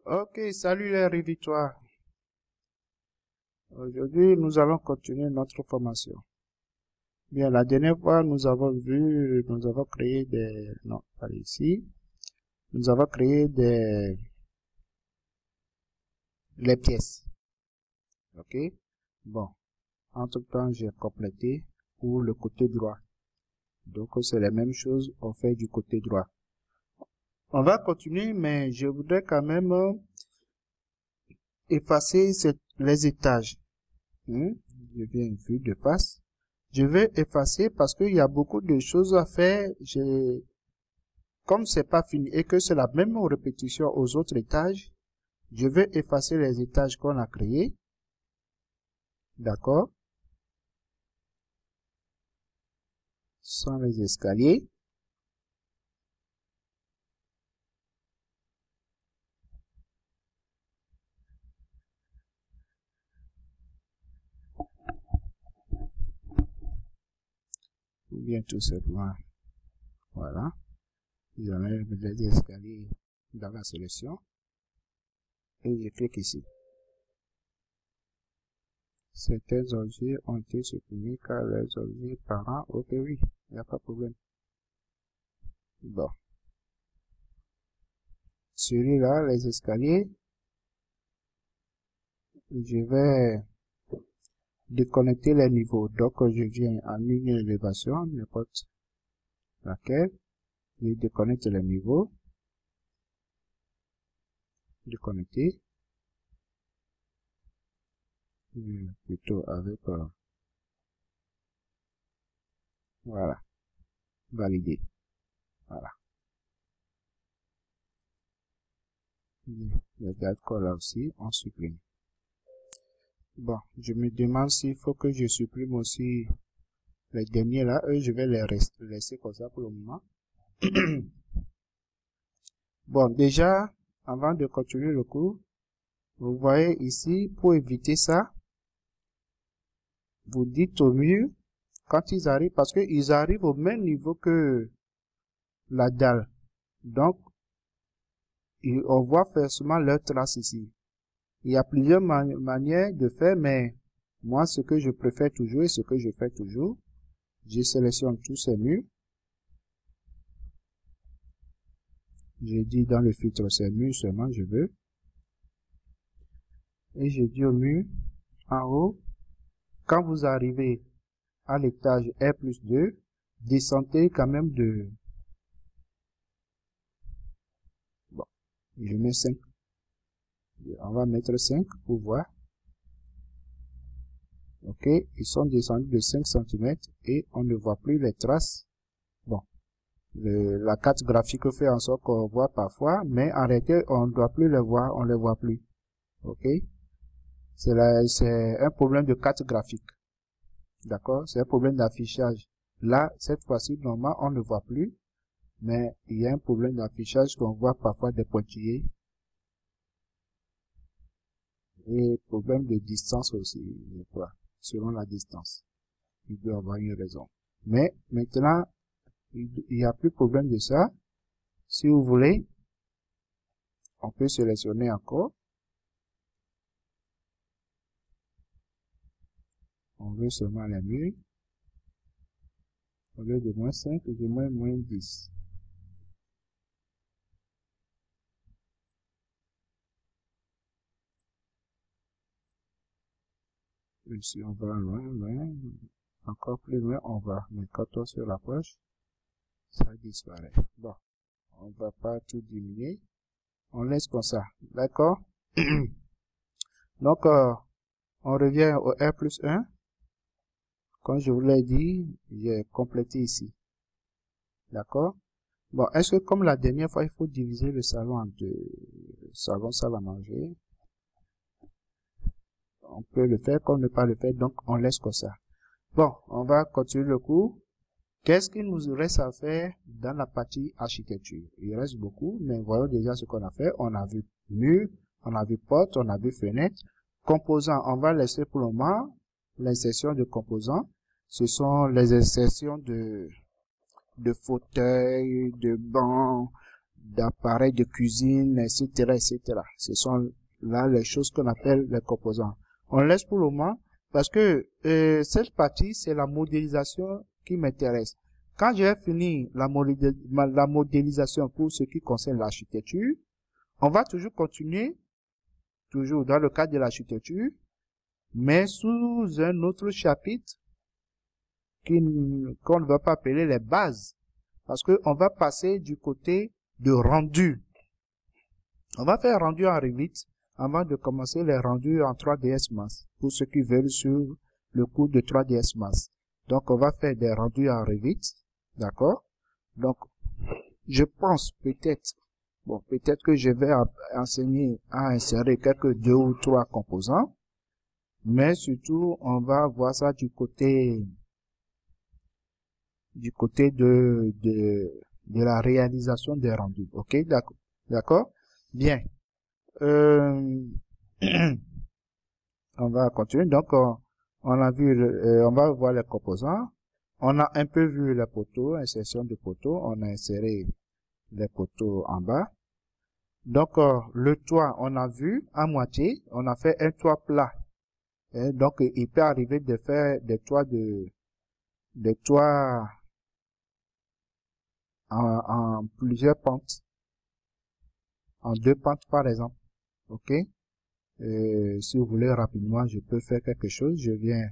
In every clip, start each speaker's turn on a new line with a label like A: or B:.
A: Ok, salut les révitoires. Aujourd'hui, nous allons continuer notre formation. Bien, la dernière fois, nous avons créé non, pas ici. Nous avons créé les pièces. Ok? Bon, entre-temps, j'ai complété pour le côté droit. Donc, c'est la même chose, on fait du côté droit. On va continuer, mais je voudrais quand même effacer les étages. Je viens vue de face. Je vais effacer parce qu'il y a beaucoup de choses à faire. Comme c'est pas fini et que c'est la même répétition aux autres étages, je vais effacer les étages qu'on a créés. D'accord? Sans les escaliers. Ou bien tout simplement, voilà. J'enlève les escaliers dans la sélection. Et je clique ici. Certains objets ont été supprimés car les objets parents, ok oui, il n'y a pas de problème. Bon. Celui-là, les escaliers, je vais déconnecter les niveaux. Donc, je viens en une élévation, n'importe laquelle. Je déconnecte les niveaux. Déconnecter. Plutôt avec, voilà. Valider. Voilà. Les garde là aussi, on supprime. Bon, je me demande s'il faut que je supprime aussi les derniers là. Eux, je vais les laisser comme ça pour le moment. Bon, déjà, avant de continuer le cours, vous voyez ici, pour éviter ça, vous dites au mur, quand ils arrivent, parce qu'ils arrivent au même niveau que la dalle. Donc, on voit forcément leur trace ici. Il y a plusieurs manières de faire, mais moi, ce que je préfère toujours et ce que je fais toujours, je sélectionne tous ces murs. Je dis dans le filtre ces murs seulement, je veux. Et je dis au mur, en haut, quand vous arrivez à l'étage R+2, descendez quand même de... Bon, je mets 5. On va mettre 5 pour voir. Ok, ils sont descendus de 5 cm et on ne voit plus les traces. Bon, la carte graphique fait en sorte qu'on voit parfois, mais en réalité, on ne doit plus les voir, on ne les voit plus. Ok, c'est un problème de carte graphique. D'accord, c'est un problème d'affichage. Là, cette fois-ci, normalement, on ne voit plus, mais il y a un problème d'affichage qu'on voit parfois des pointillés. Et problème de distance aussi, je crois, selon la distance. Il doit y avoir une raison. Mais maintenant, il n'y a plus de problème de ça. Si vous voulez, on peut sélectionner encore. On veut seulement les murs. Au lieu de moins 5, je mets moins 10. Ici, on va loin, encore plus loin, on va. Mais quand on sur la poche, ça disparaît. Bon, on va pas tout diminuer. On laisse comme ça. D'accord? Donc, on revient au R+1. Comme je vous l'ai dit, j'ai complété ici. D'accord? Bon, est-ce que comme la dernière fois, il faut diviser le salon en deux? Salon, salle à manger. On peut le faire comme ne pas le faire, donc on laisse comme ça. Bon, on va continuer le cours. Qu'est-ce qu'il nous reste à faire dans la partie architecture? Il reste beaucoup, mais voyons déjà ce qu'on a fait. On a vu mur, on a vu porte, on a vu fenêtre. Composants, on va laisser pour le moment l'insertion de composants. Ce sont les insertions de fauteuils, de bancs, d'appareils de cuisine, etc., etc. Ce sont là les choses qu'on appelle les composants. On laisse pour le moment parce que cette partie, c'est la modélisation qui m'intéresse. Quand j'ai fini la modélisation pour ce qui concerne l'architecture, on va toujours continuer, toujours dans le cadre de l'architecture, mais sous un autre chapitre qu'on ne va pas appeler les bases. Parce que on va passer du côté de rendu. On va faire rendu en Revit avant de commencer les rendus en 3ds Max. Pour ceux qui veulent sur le cours de 3ds Max. Donc, on va faire des rendus en Revit. D'accord? Donc, je pense peut-être que je vais enseigner à insérer quelques 2 ou 3 composants. Mais surtout, on va voir ça du côté de la réalisation des rendus. Ok? D'accord? Bien. On va continuer. Donc, on a vu, on va voir les composants. On a un peu vu les poteaux, insertion de poteaux. On a inséré les poteaux en bas. Donc, le toit, on a vu à moitié. On a fait un toit plat. Et donc, il peut arriver de faire des toits en plusieurs pentes. En 2 pentes, par exemple. OK? Si vous voulez rapidement, je peux faire quelque chose. Je viens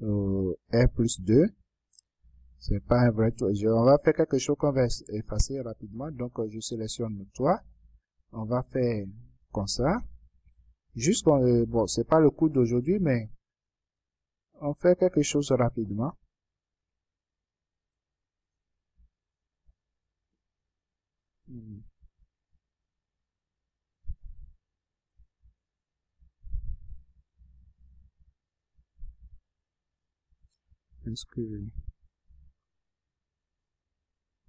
A: R+2. C'est pas un vrai toit. On va faire quelque chose qu'on va effacer rapidement. Donc, je sélectionne le toit. On va faire comme ça. Juste, bon, c'est pas le coup d'aujourd'hui, mais on fait quelque chose rapidement. Est-ce que...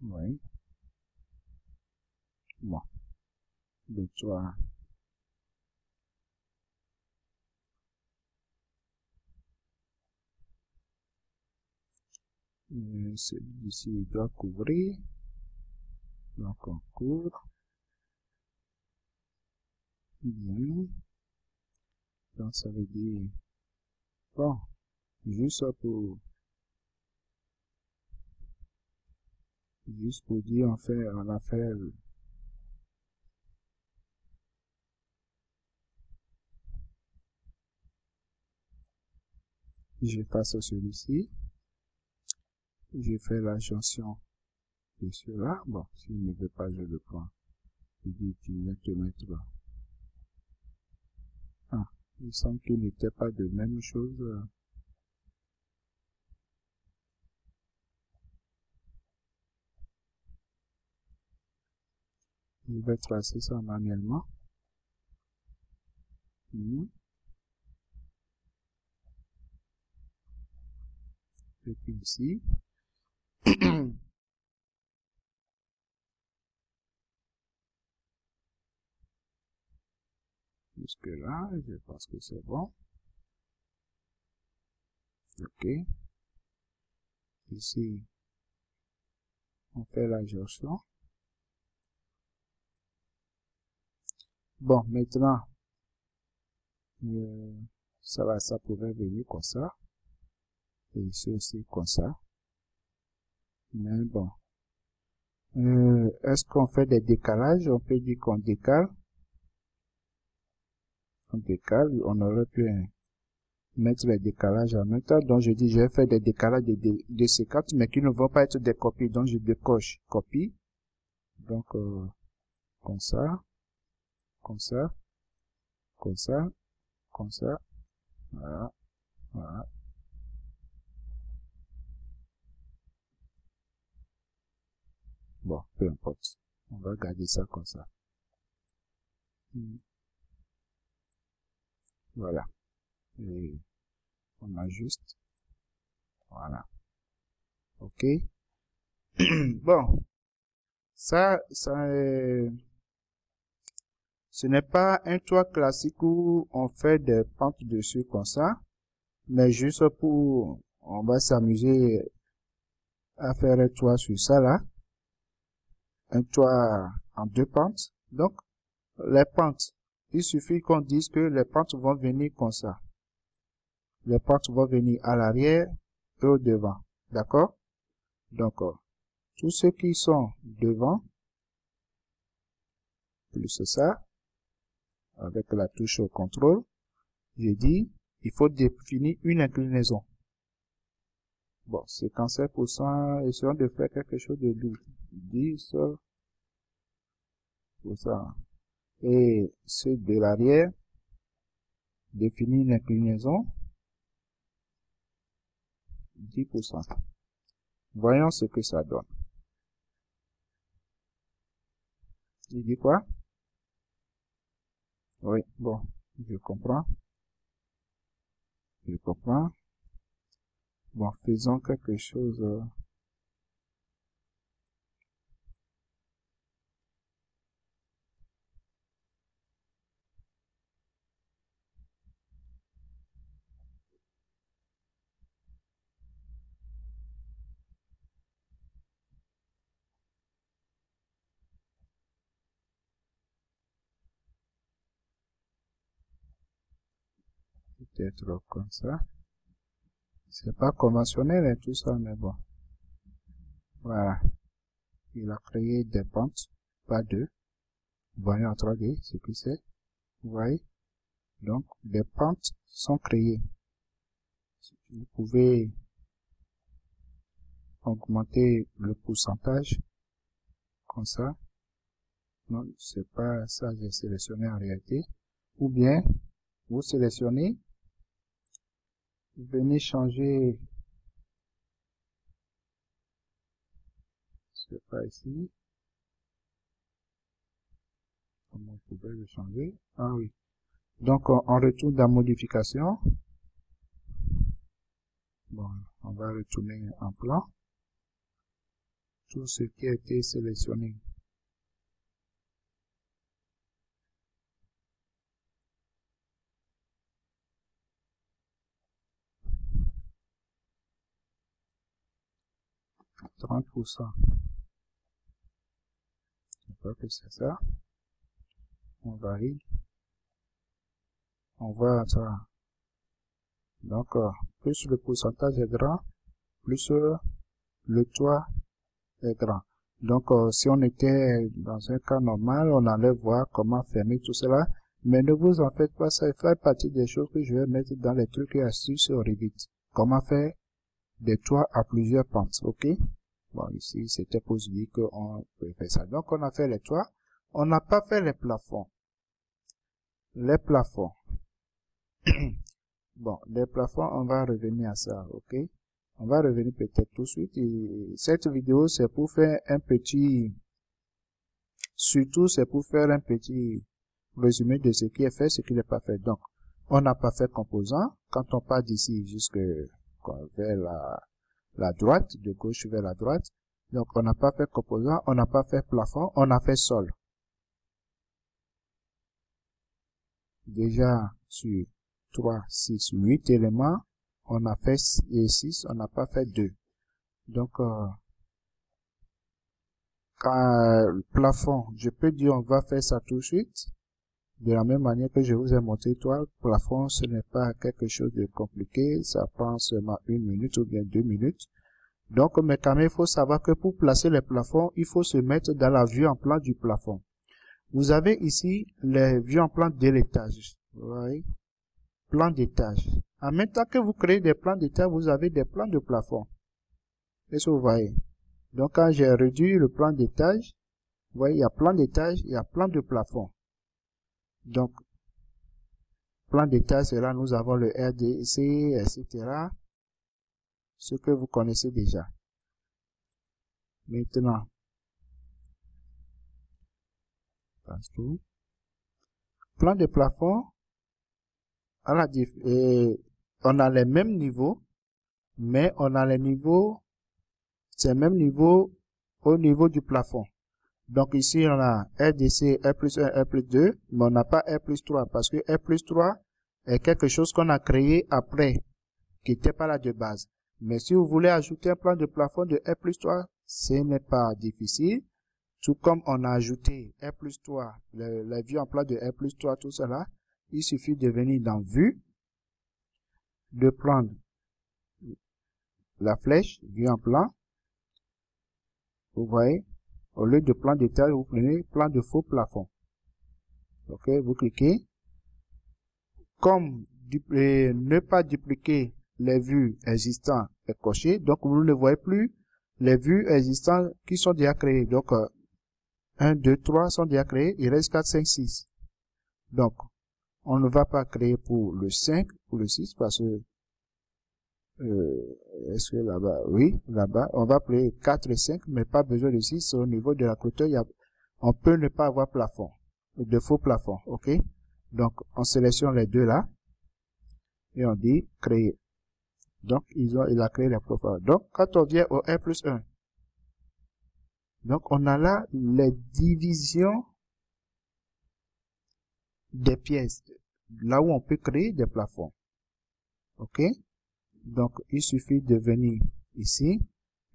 A: Oui. Bon. Le toit. Celui-ci, il doit couvrir. Donc, on couvre. Bien. Donc, ça veut dire... Bon. Juste pour dire, on a fait j'efface celui-ci. Je fais la jonction de cela. Bon, s'il ne veut pas, je le prends. Je dis, tu viens te mettre là. Ah, il semble qu'il n'était pas de même chose. Je vais tracer ça manuellement. Et puis ici. Jusque là, je pense que c'est bon. Ok. Ici, on fait la jonction. Bon, maintenant, ça pouvait venir comme ça. Et ici aussi comme ça. Mais bon. Est-ce qu'on fait des décalages? On peut dire qu'on décale. On décale. On aurait pu mettre les décalages en même temps. Donc je dis, je vais faire des décalages de séquences, mais qui ne vont pas être des copies. Donc je décoche copie. Donc, comme ça. Comme ça. Comme ça. Comme ça. Voilà. Voilà. Bon, peu importe. On va garder ça comme ça. Voilà. Et on ajuste. Voilà. OK. Bon. Ça, ce n'est pas un toit classique où on fait des pentes dessus comme ça, mais juste on va s'amuser à faire un toit sur ça là. un toit en 2 pentes. Donc, les pentes, il suffit qu'on dise que les pentes vont venir comme ça. Les pentes vont venir à l'arrière et au devant. D'accord? Donc, tous ceux qui sont devant, plus ça, avec la touche au contrôle, j'ai dit, il faut définir une inclinaison. Bon, 57%, essayons de faire quelque chose de 10%. Et ceux de l'arrière, définir une inclinaison, 10%. Voyons ce que ça donne. Il dit quoi? Oui, bon, je comprends. Je comprends. Bon, faisons quelque chose. Peut-être comme ça. C'est pas conventionnel et tout ça, mais bon. Voilà. Il a créé des pentes, pas deux. Voyons en 3D ce que c'est. Vous voyez? Donc, des pentes sont créées. Vous pouvez augmenter le pourcentage comme ça. Non, c'est pas ça que j'ai sélectionné en réalité. Ou bien, vous sélectionnez, vous venez changer, c'est pas ici. Comment vous pouvez le changer? Ah oui. Donc, on retourne dans modification. Bon, on va retourner en plan. Tout ce qui a été sélectionné. « 30%. Je crois que c'est ça. On valide. On voit ça. Donc, plus le pourcentage est grand, plus le toit est grand. Donc, si on était dans un cas normal, on allait voir comment fermer tout cela. Mais ne vous en faites pas, ça fait partie des choses que je vais mettre dans les trucs et astuces sur Revit. Comment faire des toits à plusieurs pentes, ok? Bon, ici, c'était pour se dire qu'on peut faire ça. Donc, on a fait les toits. On n'a pas fait les plafonds. Les plafonds. Bon, les plafonds, on va revenir à ça, ok? On va revenir peut-être tout de suite. Et cette vidéo, c'est pour faire un petit, surtout, c'est pour faire un petit résumé de ce qui est fait, ce qui n'est pas fait. Donc, on n'a pas fait composant. Quand on part d'ici jusque vers la droite, de gauche vers la droite. Donc, on n'a pas fait composant, on n'a pas fait plafond, on a fait sol. Déjà, sur 3, 6, 8 éléments, on a fait 6, on n'a pas fait 2. Donc, plafond, je peux dire on va faire ça tout de suite. De la même manière que je vous ai montré, plafond, ce n'est pas quelque chose de compliqué, ça prend seulement 1 minute ou bien 2 minutes. Donc, mais quand même, il faut savoir que pour placer les plafonds, il faut se mettre dans la vue en plan du plafond. Vous avez ici les vues en plan de l'étage. Vous voyez? Plan d'étage. En même temps que vous créez des plans d'étage, vous avez des plans de plafond. Est-ce que vous voyez? Donc, quand j'ai réduit le plan d'étage, vous voyez, il y a plan d'étage, il y a plan de plafond. Donc, plan d'étage, c'est là, nous avons le RDC, etc. Ce que vous connaissez déjà. Maintenant, plan de plafond, on a les mêmes niveaux, mais on a les niveaux, c'est le même niveau au niveau du plafond. Donc ici, on a RDC, R plus 1, R plus 2, mais on n'a pas R plus 3, parce que R plus 3 est quelque chose qu'on a créé après, qui n'était pas là de base. Mais si vous voulez ajouter un plan de plafond de R plus 3, ce n'est pas difficile. Tout comme on a ajouté R plus 3, la vue en plan de R plus 3, tout cela, il suffit de venir dans Vue, de prendre la flèche, vue en plan. Vous voyez, au lieu de plan d'étage, vous prenez plan de faux plafond. Ok, vous cliquez. Comme ne pas dupliquer les vues existantes est coché, donc vous ne voyez plus les vues existantes qui sont déjà créées. Donc, 1, 2, 3 sont déjà créées, il reste 4, 5, 6. Donc, on ne va pas créer pour le 5 ou le 6 parce que, est-ce que là-bas, oui, là-bas, on va créer 4 et 5, mais pas besoin de 6. Au niveau de la clôture, on peut ne pas avoir plafond, de faux plafond, ok? Donc, on sélectionne les deux là, et on dit créer. Donc, il a créé les profiles. Donc, quand on vient au R plus 1, donc, on a là les divisions des pièces, là où on peut créer des plafonds. OK? Donc, il suffit de venir ici,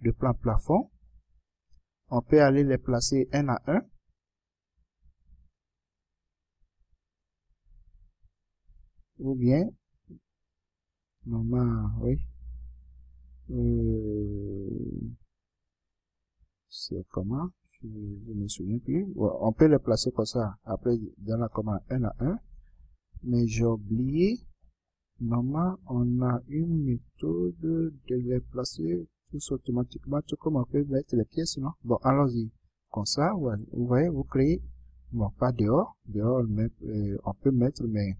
A: de plan plafond. On peut aller les placer un à un. Ou bien, normalement, oui. C'est comment? Je ne me souviens plus. Ouais, on peut les placer comme ça, après, dans la commande 1 à 1. Mais j'ai oublié, normalement, on a une méthode de les placer tous automatiquement, tout comme on peut mettre les pièces, non? Bon, allons-y. Comme ça, ouais, vous voyez, vous créez, bon, pas dehors. Dehors, on peut mettre, mais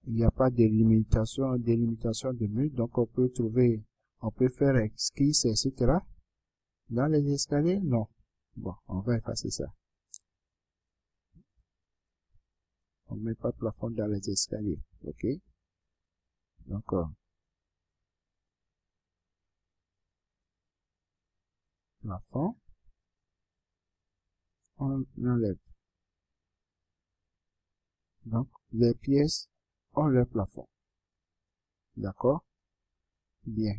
A: il n'y a pas de limitation de mur, donc on peut trouver, on peut faire esquisse, etc. Dans les escaliers, non. Bon, on va effacer ça. On met pas plafond dans les escaliers, ok? Donc, plafond, on enlève. Donc, les pièces ont leur plafond. D'accord? Bien.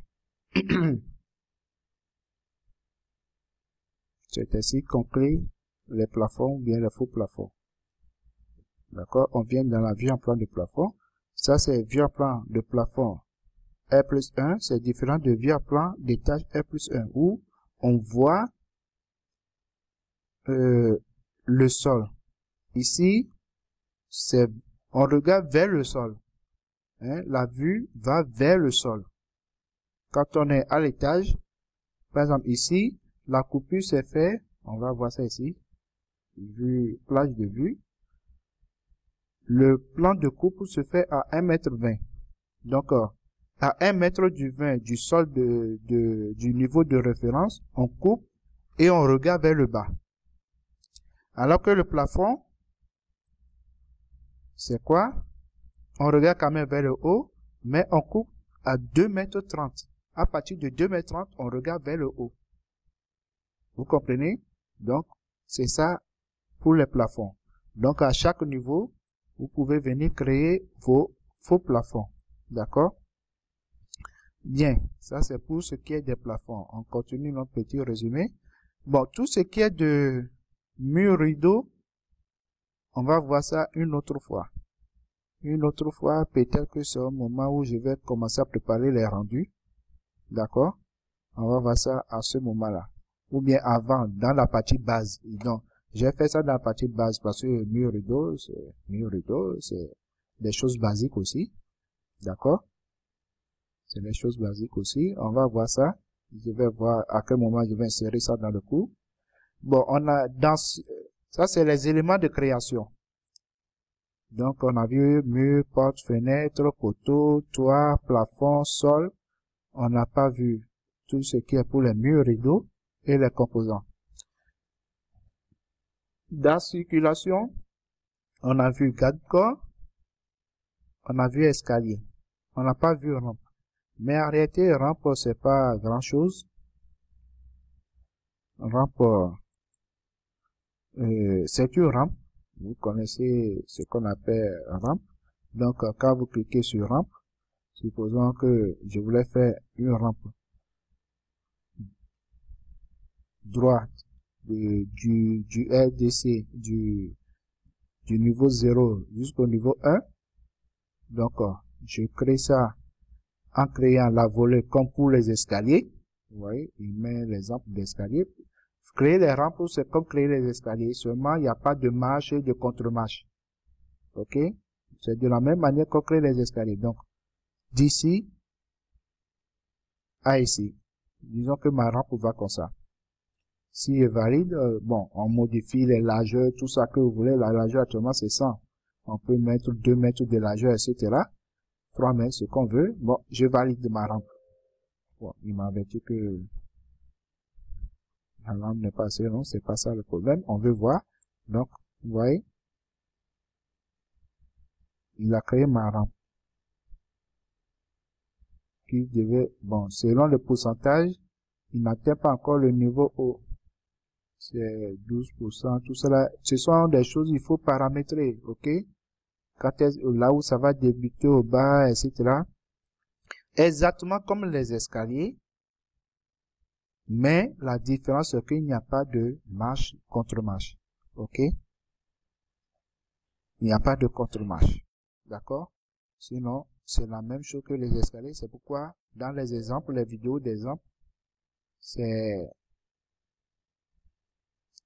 A: C'est ainsi qu'on crée les plafonds ou bien les faux plafonds. D'accord? On vient dans la vue en plan de plafond. Ça, c'est vue en plan de plafond R plus 1. C'est différent de vue en plan d'étage R plus 1 où on voit le sol. Ici, on regarde vers le sol. Hein? La vue va vers le sol. Quand on est à l'étage, par exemple ici, la coupure s'est faite, on va voir ça ici, vue, plage de vue. Le plan de coupe se fait à 1,20 m. Donc, à 1,20 m du sol du niveau de référence, on coupe et on regarde vers le bas. Alors que le plafond, c'est quoi? On regarde quand même vers le haut, mais on coupe à 2,30 m. À partir de 2,30 m, on regarde vers le haut. Vous comprenez? Donc, c'est ça pour les plafonds. Donc, à chaque niveau, vous pouvez venir créer vos faux plafonds. D'accord? Bien. Ça, c'est pour ce qui est des plafonds. On continue notre petit résumé. Bon, tout ce qui est de mur rideau, on va voir ça une autre fois. Une autre fois, peut-être que c'est au moment où je vais commencer à préparer les rendus. D'accord? On va voir ça à ce moment-là. Ou bien avant, dans la partie base. Donc, j'ai fait ça dans la partie base parce que mur rideau, c'est des choses basiques aussi. D'accord? C'est des choses basiques aussi. On va voir ça. Je vais voir à quel moment je vais insérer ça dans le cours. Bon, on a ça c'est les éléments de création. Donc, on a vu mur, porte, fenêtre, poteau, toit, plafond, sol. On n'a pas vu tout ce qui est pour les murs rideaux et les composants. Dans circulation, on a vu garde-corps, on a vu escalier. On n'a pas vu rampe. Mais en réalité, rampe, c'est pas grand chose. Rampe, c'est une rampe. Vous connaissez ce qu'on appelle rampe. Donc, quand vous cliquez sur rampe, supposons que je voulais faire une rampe droite du RDC, du niveau 0 jusqu'au niveau 1. Donc, je crée ça en créant la volée comme pour les escaliers. Vous voyez, il met l'exemple d'escalier. Créer les rampes, c'est comme créer les escaliers. Seulement, il n'y a pas de marche et de contre-marche. OK? C'est de la même manière qu'on crée les escaliers. Donc, d'ici à ici. Disons que ma rampe va comme ça. Si est valide, bon, on modifie les largeurs, tout ça que vous voulez. La largeur actuellement, c'est 100. On peut mettre 2 mètres de largeur, etc. 3 mètres, ce qu'on veut. Bon, je valide ma rampe. Bon, il m'a averti que la rampe n'est pas assez longue, c'est pas ça le problème. On veut voir. Donc, vous voyez, il a créé ma rampe. Qui devait, bon, selon le pourcentage, il n'atteint pas encore le niveau haut. C'est 12%, tout cela. Ce sont des choses qu'il faut paramétrer, ok? Quand là où ça va débuter au bas, etc. Exactement comme les escaliers. Mais la différence, c'est qu'il n'y a pas de marche, contre-marche. Ok? Il n'y a pas de contre-marche. D'accord? Sinon, c'est la même chose que les escaliers. C'est pourquoi, dans les exemples, les vidéos d'exemple, c'est,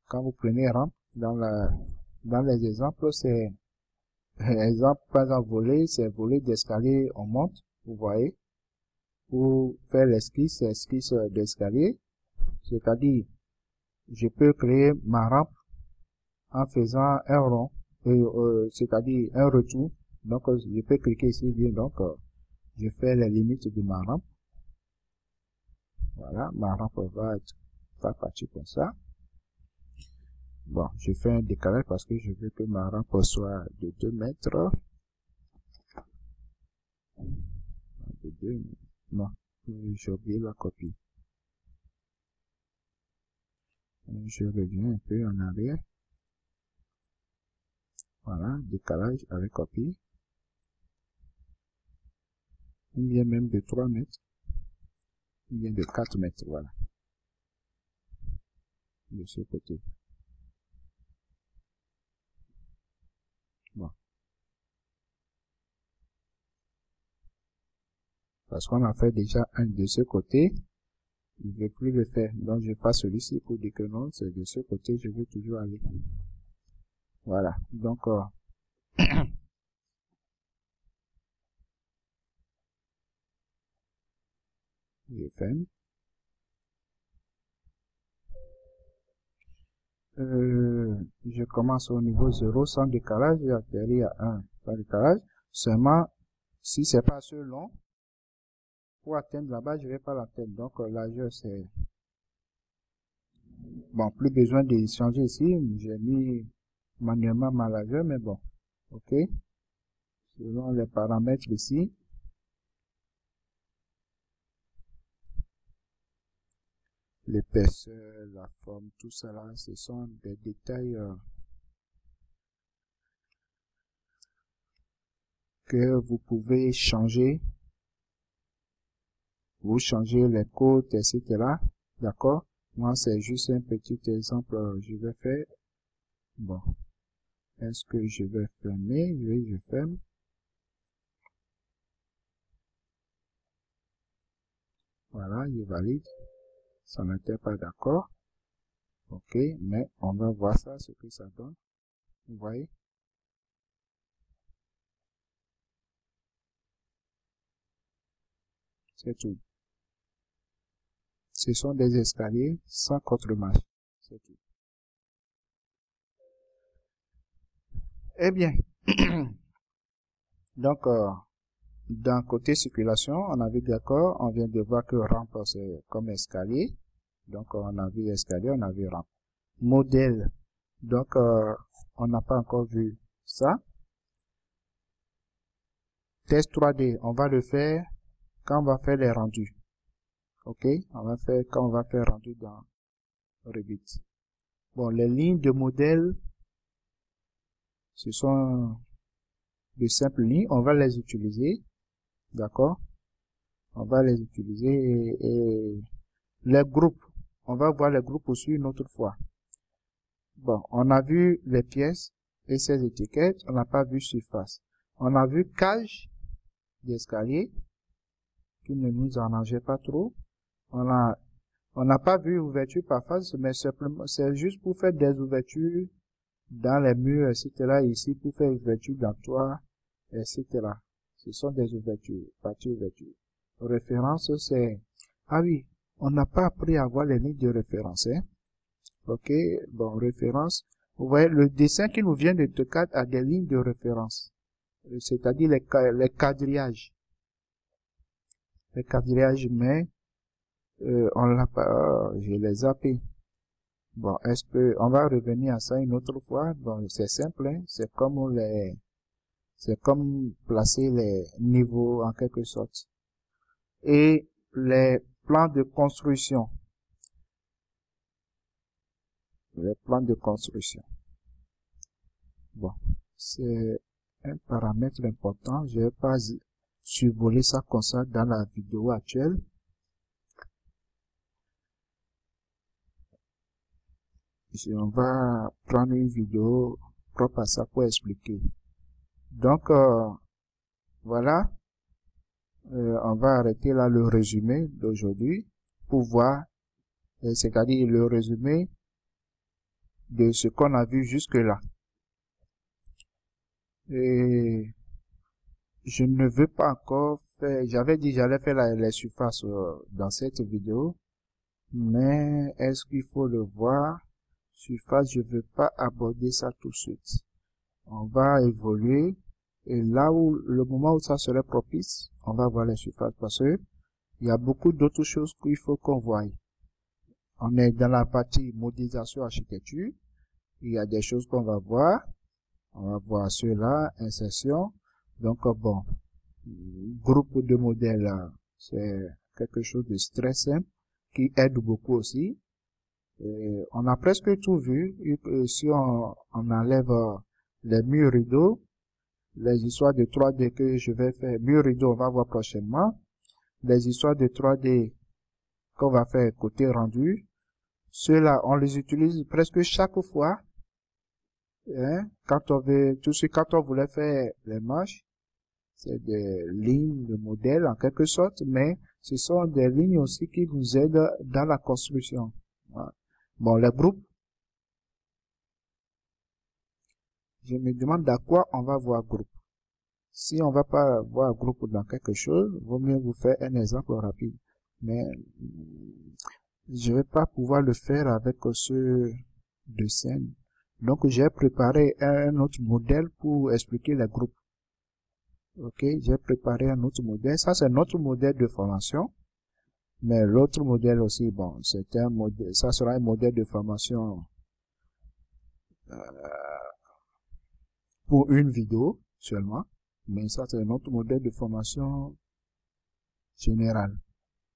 A: quand vous prenez rampe, dans les exemples, c'est, exemple, par exemple, voler, c'est voler d'escalier, on monte, vous voyez. Pour faire l'esquisse, c'est esquisse d'escalier. C'est-à-dire, je peux créer ma rampe en faisant un rond, c'est-à-dire un retour. Donc, je peux cliquer ici, donc, je fais les limites de ma rampe. Voilà, ma rampe va partir comme ça. Bon, je fais un décalage parce que je veux que ma rampe soit de 2 mètres. De 2, non, j'ai oublié la copie. Je reviens un peu en arrière. Voilà, décalage avec copie. Il vient même de 3 mètres. Il vient de 4 mètres, voilà. De ce côté. Bon. Parce qu'on a fait déjà un de ce côté. Je ne veux plus le faire. Donc, je fais celui-ci pour dire que non, c'est de ce côté, je veux toujours aller. Voilà. Donc, je ferme. Je commence au niveau 0 sans décalage, j'atterris à 1 sans décalage. Seulement, si c'est pas assez long, pour atteindre là-bas, je vais pas l'atteindre. Donc, largeur, c'est, bon, plus besoin de changer ici. J'ai mis manuellement ma largeur, mais bon. OK. Selon les paramètres ici. L'épaisseur, la forme, tout cela, ce sont des détails que vous pouvez changer. Vous changez les côtes, etc. D'accord? Moi, c'est juste un petit exemple je vais faire. Bon. Est-ce que je vais fermer? Oui, je ferme. Voilà, je valide. Ça n'était pas d'accord. OK, mais on va voir ça, ce que ça donne. Vous voyez? C'est tout. Ce sont des escaliers sans contre-marche. C'est tout. Eh bien, donc, d'un côté circulation, on a vu d'accord, on vient de voir que rampe c'est comme escalier. Donc, on a vu escalier, on a vu rampe. Modèle. Donc, on n'a pas encore vu ça. Test 3D, on va le faire quand on va faire les rendus. OK? On va faire quand on va faire rendu dans Revit. Bon, les lignes de modèle, ce sont de simples lignes. On va les utiliser. D'accord? On va les utiliser et les groupes. On va voir les groupes aussi une autre fois. Bon, on a vu les pièces et ces étiquettes, on n'a pas vu surface. On a vu cage d'escalier qui ne nous arrangeait pas trop. On n'a pas vu ouverture par face, mais simplement, c'est juste pour faire des ouvertures dans les murs, etc. Ici, pour faire ouverture dans le toit, etc. Ce sont des ouvertures, parties ouvertures. Référence, c'est, ah oui, on n'a pas appris à voir les lignes de référence, hein. Ok, bon, référence. Vous voyez, le dessin qui nous vient de AutoCAD a des lignes de référence. C'est-à-dire les quadrillages. Les quadrillages, mais, on l'a pas, je les ai zappés. Bon, est-ce que, on va revenir à ça une autre fois. Bon, c'est simple, hein. C'est comme placer les niveaux en quelque sorte. Et les plans de construction. Les plans de construction. Bon, c'est un paramètre important. Je vais pas survoler ça comme ça dans la vidéo actuelle. Ici, on va prendre une vidéo propre à ça pour expliquer. Donc, voilà. On va arrêter là le résumé d'aujourd'hui pour voir, c'est-à-dire le résumé de ce qu'on a vu jusque-là. Et je ne veux pas encore faire, j'avais dit j'allais faire les surfaces dans cette vidéo, mais est-ce qu'il faut le voir? Surface, je veux pas aborder ça tout de suite. On va évoluer et là où le moment où ça serait propice, on va voir les surfaces parce que il y a beaucoup d'autres choses qu'il faut qu'on voie. On est dans la partie modélisation architecture. Il y a des choses qu'on va voir. On va voir cela, insertion. Donc, bon, groupe de modèles, c'est quelque chose de très simple qui aide beaucoup aussi. Et on a presque tout vu. Et si on enlève les murs rideaux, les histoires de 3D que je vais faire, murs rideaux, on va voir prochainement. Les histoires de 3D qu'on va faire côté rendu. Ceux-là, on les utilise presque chaque fois. Hein, quand on voulait faire les manches, c'est des lignes de modèle en quelque sorte, mais ce sont des lignes aussi qui nous aident dans la construction. Voilà. Bon, les groupes, je me demande à quoi on va voir groupe. Si on va pas voir groupe dans quelque chose, vaut mieux vous faire un exemple rapide. Mais je vais pas pouvoir le faire avec ce dessin. Donc, j'ai préparé un autre modèle pour expliquer les groupes. Ok, j'ai préparé un autre modèle. Ça, c'est notre modèle de formation. Mais l'autre modèle aussi, bon, c'est un modèle, ça sera un modèle de formation pour une vidéo seulement. Mais ça, c'est notre modèle de formation générale.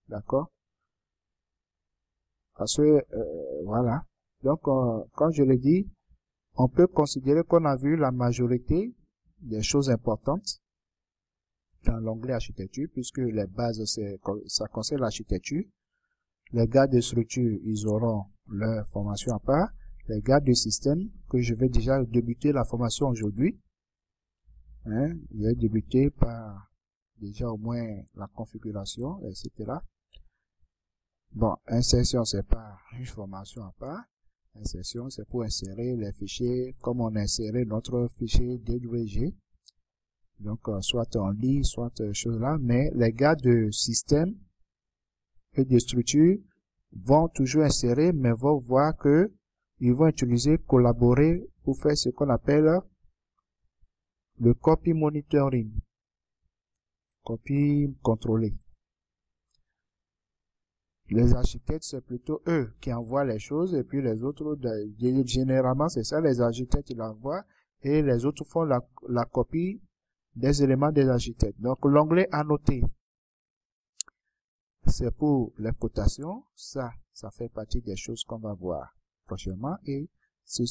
A: D'accord? Parce que, voilà. Donc, comme je l'ai dit, on peut considérer qu'on a vu la majorité des choses importantes dans l'onglet architecture, puisque les bases, ça concerne l'architecture. Les gars de structure, ils auront leur formation à part. Les gars de système, que je vais déjà débuter la formation aujourd'hui. Hein, je vais débuter par déjà au moins la configuration, etc. Bon, insertion, c'est pas une formation à part. Insertion, c'est pour insérer les fichiers comme on a inséré notre fichier DWG. Donc, soit on lit, soit chose là, mais les gars de système et de structure vont toujours insérer, mais vont voir que ils vont utiliser collaborer pour faire ce qu'on appelle le copy monitoring. Copie contrôlée. Les architectes, c'est plutôt eux qui envoient les choses et puis les autres, généralement, c'est ça, les architectes, ils l'envoient et les autres font la copie des éléments des architectes. Donc, l'onglet annoté, c'est pour les cotations. Ça fait partie des choses qu'on va voir prochainement et c'est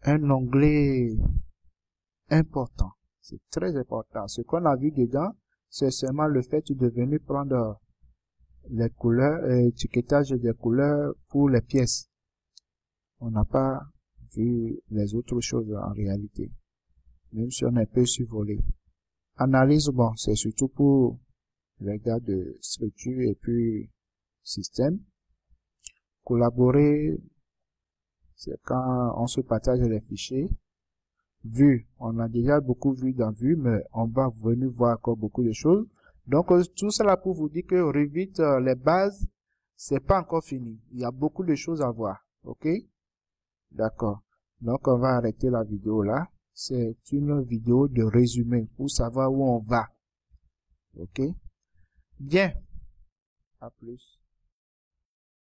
A: un onglet important. C'est très important. Ce qu'on a vu dedans, c'est seulement le fait de venir prendre les couleurs, étiquetage des couleurs pour les pièces. On n'a pas vu les autres choses en réalité, même si on a un peu survolé. Analyse, bon, c'est surtout pour les gars de structure et puis système. Collaborer, c'est quand on se partage les fichiers. Vue, on a déjà beaucoup vu dans Vue, mais on va venir voir encore beaucoup de choses. Donc, tout cela pour vous dire que Revit, les bases, c'est pas encore fini. Il y a beaucoup de choses à voir. OK? D'accord. Donc, on va arrêter la vidéo là. C'est une vidéo de résumé pour savoir où on va. OK? Bien. À plus.